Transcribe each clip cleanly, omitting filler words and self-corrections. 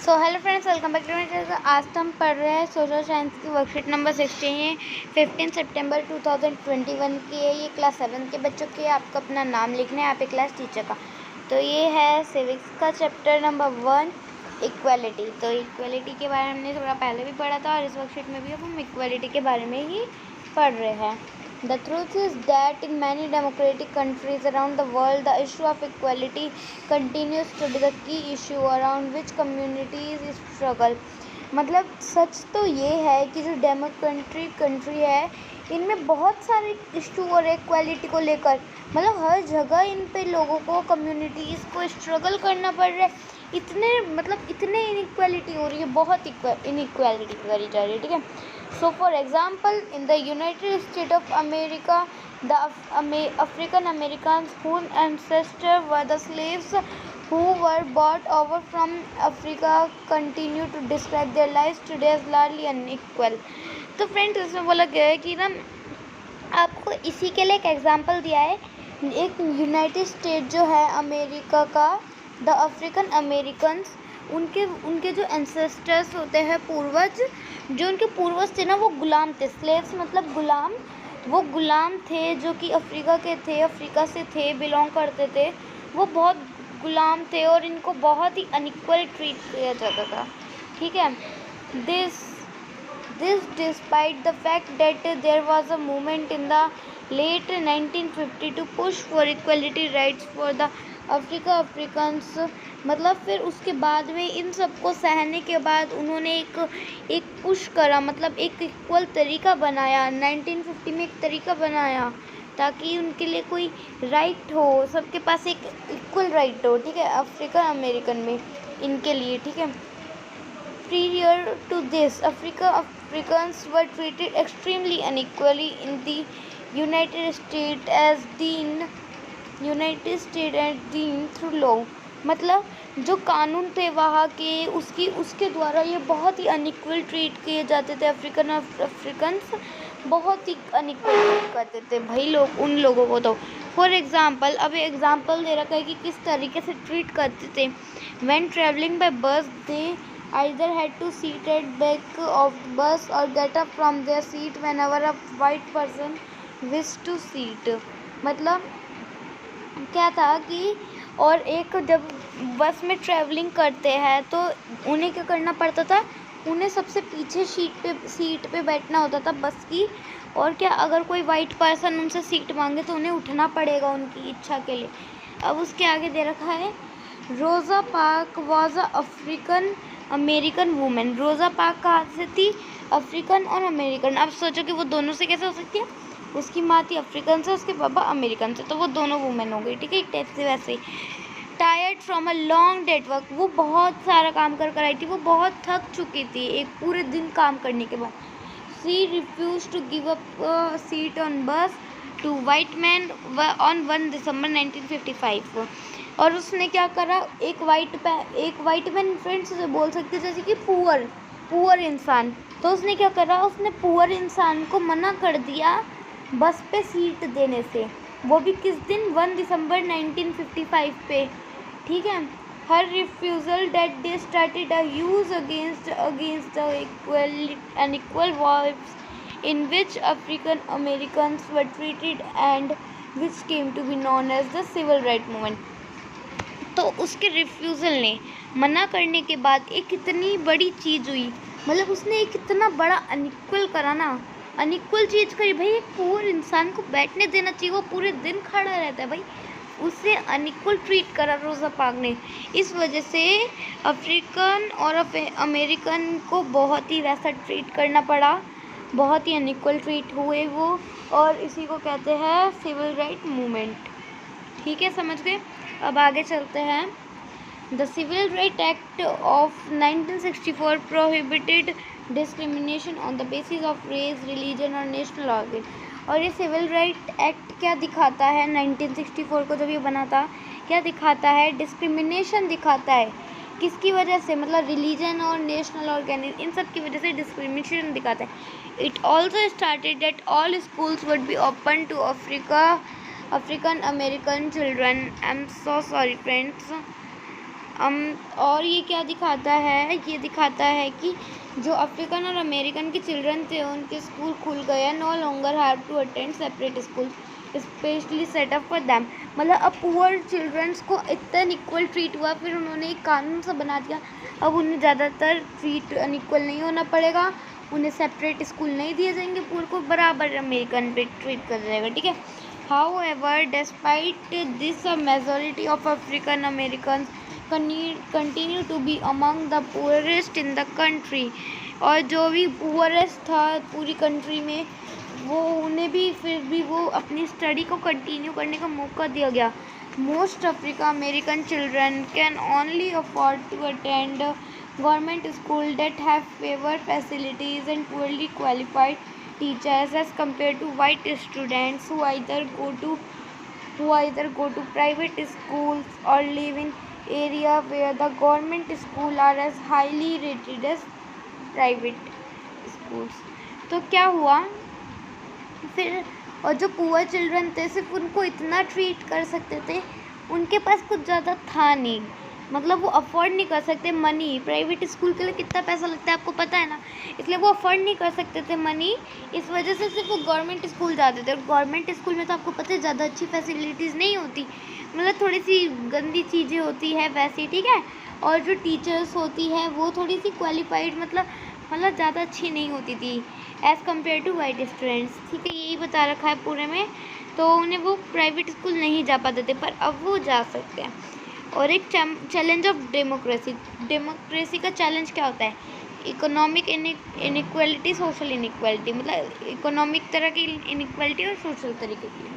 So hello friends, welcome back to my channel. आज तो हम पढ़ रहे हैं सोशल साइंस की वर्कशीट नंबर 16। 15 सितंबर 2021 की है। ये क्लास 7 के बच्चों की। आपको अपना नाम लिखना है यहाँ पे क्लास टीचर का। तो ये है सिविक्स का चैप्टर नंबर 1, इक्वालिटी। तो इक्वालिटी के बारे में हमने थोड़ा पहले भी पढ़ा था और इस वर्कशीट में भी अब हम इक्वालिटी के बारे में ही पढ़ रहे हैं। The truth is that in many democratic countries around the world, the issue of equality continues to be the key issue around which communities struggle. मतलब सच तो ये है कि जो डेमोक्रेटिक कंट्री है इनमें बहुत सारे इशू और इक्वालिटी को लेकर मतलब हर जगह इन पे लोगों को कम्युनिटीज़ को स्ट्रगल करना पड़ रहा है। इतने इनइक्वालिटी हो रही है, बहुत इनइक्वालिटी करी जा रही है। ठीक है। So for example, in the United States of America, the African Americans whose ancestors were the slaves who were brought over from Africa continue to describe their lives today as largely unequal. तो friends, इसमें बोला गया है कि ना आपको इसी के लिए एक एग्जांपल दिया है। एक यूनाइटेड स्टेट जो है अमेरिका का, द अफ्रीकन अमेरिकन्स, उनके जो एंसेस्टर्स होते हैं, पूर्वज, जो उनके पूर्वज थे ना, वो गुलाम थे। स्लेव्स मतलब गुलाम। वो गुलाम थे जो कि अफ्रीका के थे, अफ्रीका से थे, बिलोंग करते थे। वो बहुत गुलाम थे और इनको बहुत ही अनइक्वल ट्रीट किया जाता था। ठीक है। This despite the fact that there was a movement in the late 1950 to push for equality rights for the Africans. मतलब फिर उसके बाद में इन सबको सहने के बाद उन्होंने एक पुश करा, मतलब एक इक्वल तरीका बनाया। 1950 में एक तरीका बनाया ताकि उनके लिए कोई राइट हो, सबके पास एक इक्वल राइट हो। ठीक है। अफ्रीकन अमेरिकन में इनके लिए। ठीक है। Prior to this, Africans were treated extremely unequally in the United States as through law। मतलब जो कानून थे वहाँ के, उसके द्वारा ये बहुत ही अनइक्वल ट्रीट किए जाते थे। अफ्रीकन्स बहुत ही अनइक्वल ट्रीट करते थे भाई लोग उन लोगों को। तो फॉर एग्जांपल, अब एग्जांपल दे रखा है कि किस तरीके से ट्रीट करते थे। When traveling by bus, they either had to sit at back of the bus or get up from their seat whenever a white person wished to sit। मतलब क्या था कि और एक जब बस में ट्रैवलिंग करते हैं तो उन्हें क्या करना पड़ता था, उन्हें सबसे पीछे सीट पे बैठना होता था बस की। और क्या, अगर कोई वाइट पर्सन उनसे सीट मांगे तो उन्हें उठना पड़ेगा उनकी इच्छा के लिए। अब उसके आगे दे रखा है, रोज़ा park was a African American women. रोज़ा पार्क कहाँ से थी? अफ्रीकन और अमेरिकन। अब सोचो कि वो दोनों से कैसे हो सकती है। उसकी माँ थी अफ्रीकन से, उसके पापा अमेरिकन से, तो वो दोनों वुमेन हो गई। ठीक है। एक टाइप से वैसे ही। Tired from a long date work, वो बहुत सारा काम कर आई थी, वो बहुत थक चुकी थी एक पूरे दिन काम करने के बाद। She refuse to give up seat on bus to white man on 1 दिसंबर 1955। और उसने क्या करा, एक वाइट मैन फ्रेंड्स से बोल सकते जैसे कि पुअर इंसान। तो उसने क्या करा, उसने पुअर इंसान को मना कर दिया बस पे सीट देने से। वो भी किस दिन? 1 दिसंबर 1955 पे। ठीक है। हर refusal date they started a huge against the unequal wars in which African Americans were treated and which came to be known as the Civil Rights Movement। तो उसके रिफ्यूज़ल ने, मना करने के बाद एक इतनी बड़ी चीज़ हुई। मतलब उसने एक इतना बड़ा अनइक्वल करा ना, अनइक्वल चीज़ करी भाई। एक पुअर इंसान को बैठने देना चाहिए, वो पूरे दिन खड़ा रहता है भाई, उससे अनइक्वल ट्रीट करा रोज़ा पार्क ने। इस वजह से अफ्रीकन और अमेरिकन को बहुत ही वैसा ट्रीट करना पड़ा, बहुत ही अनइक्वल ट्रीट हुए वो। और इसी को कहते हैं सिविल राइट मूवमेंट। ठीक है, समझ गए। अब आगे चलते हैं। The civil right act of 1964 prohibited discrimination on the basis of race, religion और नेशनल ऑर्गन। और ये सिविल राइट एक्ट क्या दिखाता है? 1964 को जब ये बना था, क्या दिखाता है? डिस्क्रिमिनेशन दिखाता है। किसकी वजह से? मतलब रिलीजन और नेशनल ऑर्गेनाइज, इन सब की वजह से डिस्क्रिमिनेशन दिखाता है। It also started that all schools would be open to African American children. I am so sorry friends, और ये क्या दिखाता है, ये दिखाता है कि जो अफ्रीकन और अमेरिकन के चिल्ड्रन थे उनके स्कूल खुल गए, no longer have to attend separate school specially setup for them. मतलब अब पुअर चिल्ड्रंस को इतना अनइक्वल ट्रीट हुआ, फिर उन्होंने एक कानून सा बना दिया, अब उन्हें ज़्यादातर ट्रीट अनइक्वल नहीं होना पड़ेगा, उन्हें सेपरेट स्कूल नहीं दिए जाएंगे, पुअर को बराबर अमेरिकन पे ट्रीट कर जाएगा, ठीक है। However, despite this, a majority of African Americans continue to be among the poorest in the country। और जो भी poorest था पूरी कंट्री में, वो उन्हें भी फिर भी वो अपनी स्टडी को कंटिन्यू करने का मौका दिया गया। Most African American children can only afford to attend government school that have fewer facilities and poorly qualified teachers as compared to white students who either go to private schools or live in area where the government schools are as highly rated as private schools। तो क्या हुआ फिर, और जो poor children थे सिर्फ उनको इतना ट्रीट कर सकते थे, उनके पास कुछ ज़्यादा था नहीं, मतलब वो अफोर्ड नहीं कर सकते मनी। प्राइवेट स्कूल के लिए कितना पैसा लगता है आपको पता है ना, इसलिए वो अफोर्ड नहीं कर सकते थे मनी, इस वजह से सिर्फ वो गवर्नमेंट स्कूल जाते थे। और गवर्नमेंट स्कूल में तो आपको पता है ज़्यादा अच्छी फैसिलिटीज़ नहीं होती, मतलब थोड़ी सी गंदी चीज़ें होती है वैसे, ठीक है। और जो टीचर्स होती है वो थोड़ी सी क्वालिफाइड मतलब ज़्यादा अच्छी नहीं होती थी as compared to white students, ठीक है। यही बता रखा है पूरे में, तो उन्हें वो प्राइवेट स्कूल नहीं जा पाते थे, पर अब वो जा सकते हैं। और एक चैलेंज ऑफ डेमोक्रेसी का चैलेंज क्या होता है, इकोनॉमिक इनइक्वालिटी, सोशल इनइक्वालिटी, मतलब इकोनॉमिक तरह की इनइक्वालिटी और सोशल तरीके की,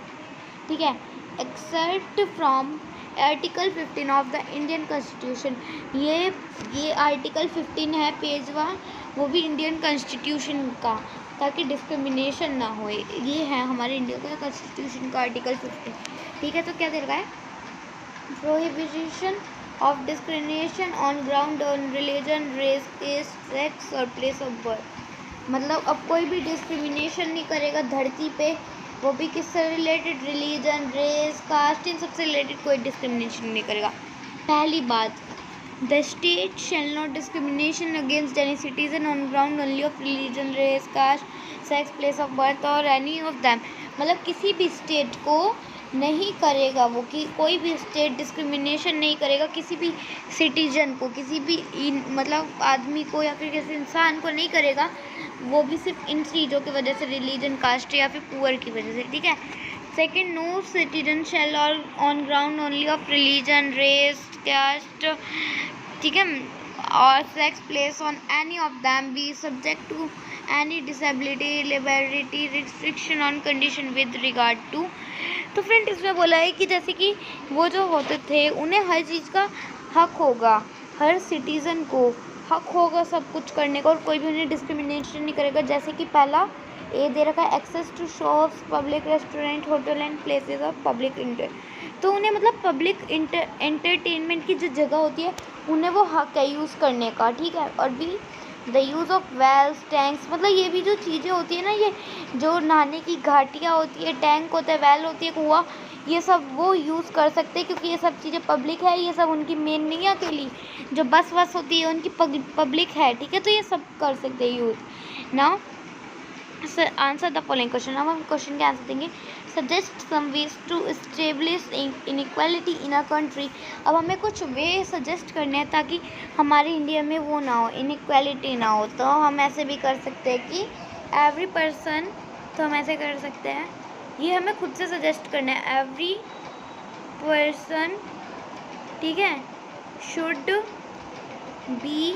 ठीक है। Except from article 15 of the Indian constitution, ये आर्टिकल 15 है पेजवा, वो भी इंडियन कॉन्स्टिट्यूशन का, ताकि डिस्क्रिमिनेशन ना हो। ये है हमारे इंडिया का कॉन्स्टिट्यूशन का आर्टिकल 15, ठीक है। तो क्या दे रखा है, prohibition of discrimination on ground on religion, race, caste, sex और प्लेस ऑफ बर्थ। मतलब अब कोई भी डिस्क्रिमिनेशन नहीं करेगा धरती पे, वो भी किससे रिलेटेड, रिलीजन, रेस, कास्ट, इन सबसे रिलेटेड कोई डिस्क्रिमिनेशन नहीं करेगा। पहली बात, the state shall not discrimination against any citizen on ground only of religion, race, caste, sex, place of birth और एनी ऑफ दैम। मतलब किसी भी स्टेट को नहीं करेगा वो, कि कोई भी स्टेट डिस्क्रिमिनेशन नहीं करेगा किसी भी सिटीजन को, किसी भी मतलब आदमी को या फिर किसी इंसान को नहीं करेगा, वो भी सिर्फ इन चीज़ों की वजह से, रिलीजन, कास्ट या फिर पुअर की वजह से, ठीक है। Second, no citizen shall on ground only of religion, race, caste, ठीक है, और sex, place on any of them be subject to any disability, liberty restriction on condition with regard to. तो फ्रेंड इसमें बोला है कि जैसे कि वो जो होते थे उन्हें हर चीज़ का हक होगा, हर सिटीज़न को हक होगा सब कुछ करने का, और कोई भी उन्हें डिस्क्रिमिनेशन नहीं करेगा। जैसे कि पहला ए दे रखा है, access to shops, public restaurant, hotel and places of public तो उन्हें मतलब पब्लिक एंटरटेनमेंट की जो जगह होती है उन्हें वो हक है यूज़ करने का, ठीक है। और भी the use of wells, tanks, मतलब ये भी जो चीज़ें होती है ना, ये जो नहाने की घाटियाँ होती है, टैंक होता है, वेल होती है, कुआँ, ये सब वो यूज़ कर सकते हैं, क्योंकि ये सब चीज़ें पब्लिक है, ये सब उनकी मेन नहीं है अकेली, जो बस वस होती है उनकी पब्लिक है, ठीक है। तो ये सब कर सकते हैं use. Now answer the following question. अब हम क्वेश्चन के आंसर देंगे। Suggest some ways to establish inequality in a country. अब हमें कुछ वे सजेस्ट करने हैं ताकि हमारे इंडिया में वो ना हो, इनइक्वालिटी ना हो। तो हम ऐसे भी कर सकते हैं कि एवरी पर्सन, तो हम ऐसे कर सकते हैं, ये हमें खुद से सजेस्ट करना है, एवरी पर्सन, ठीक है, शुड बी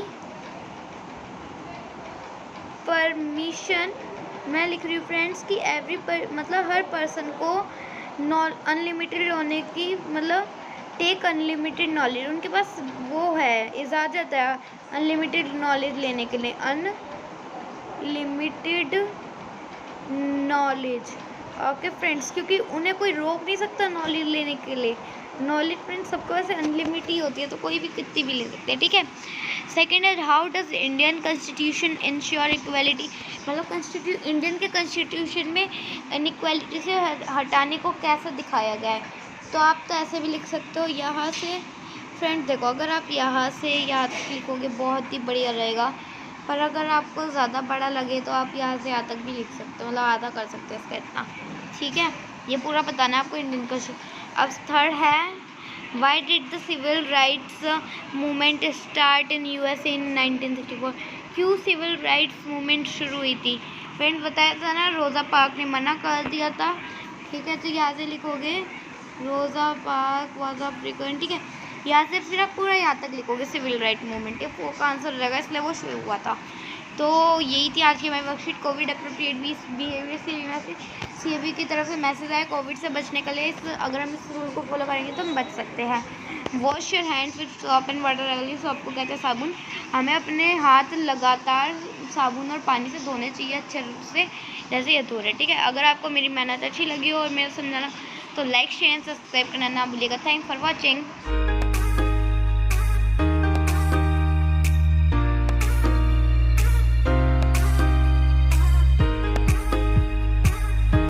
परमिशन। मैं लिख रही हूँ फ्रेंड्स कि मतलब हर पर्सन को अनलिमिटेड होने की, मतलब टेक अनलिमिटेड नॉलेज, उनके पास वो है, इजाज़त है अनलिमिटेड नॉलेज लेने के लिए, अनलिमिटेड नॉलेज। ओके फ्रेंड्स, क्योंकि उन्हें कोई रोक नहीं सकता नॉलेज लेने के लिए। नॉलेज फ्रेंड्स सबको वैसे अनलिमिटेड ही होती है, तो कोई भी कितनी भी ले सकते हैं, ठीक है। सेकेंड है, how does Indian constitution ensure equality. मतलब इंडियन के कॉन्स्टिट्यूशन में इनइक्वालिटी से हटाने को कैसे दिखाया गया है। तो आप तो ऐसे भी लिख सकते हो यहाँ से, फ्रेंड देखो, अगर आप यहाँ से यहाँ तक लिखोगे बहुत ही बढ़िया रहेगा, पर अगर आपको ज़्यादा बड़ा लगे तो आप यहाँ से यहाँ तक भी लिख सकते हो, मतलब आधा कर सकते हो इसका इतना, ठीक है। ये पूरा बताना है आपको इंडियन क्वेश्चन। अब थर्ड है, why did the civil rights movement start in USA in 1964? क्यों सिविल राइट्स मूवमेंट शुरू हुई थी? फ्रेंड्स बताया था ना, रोज़ा पार्क ने मना कर दिया था, ठीक है। तो यहाँ से लिखोगे रोज़ा पार्क वाज अफ्रीकन, ठीक है। यहाँ से फिर आप पूरा यहाँ तक लिखोगे सिविल राइट मूवमेंट, ये फोर का आंसर रहेगा, इसलिए वो शुरू हुआ था। तो यही थी आज की हमारी वर्कशीट। कोविड अप्रोप्रिएट बिहेवियर से CAB की तरफ से मैसेज आया कोविड से बचने के लिए, अगर हम इस रूल को फॉलो करेंगे तो हम बच सकते हैं। Wash your hands with shop and water regularly, shop को कहते हैं साबुन। हमें अपने हाथ लगातार साबुन और पानी से धोने चाहिए अच्छे रूप से, जैसे ये धो रहे, ठीक है। अगर आपको मेरी मेहनत अच्छी लगी हो और मेरा समझाना, तो लाइक शेयर सब्सक्राइब करना ना भूलिएगा। Thanks for watching.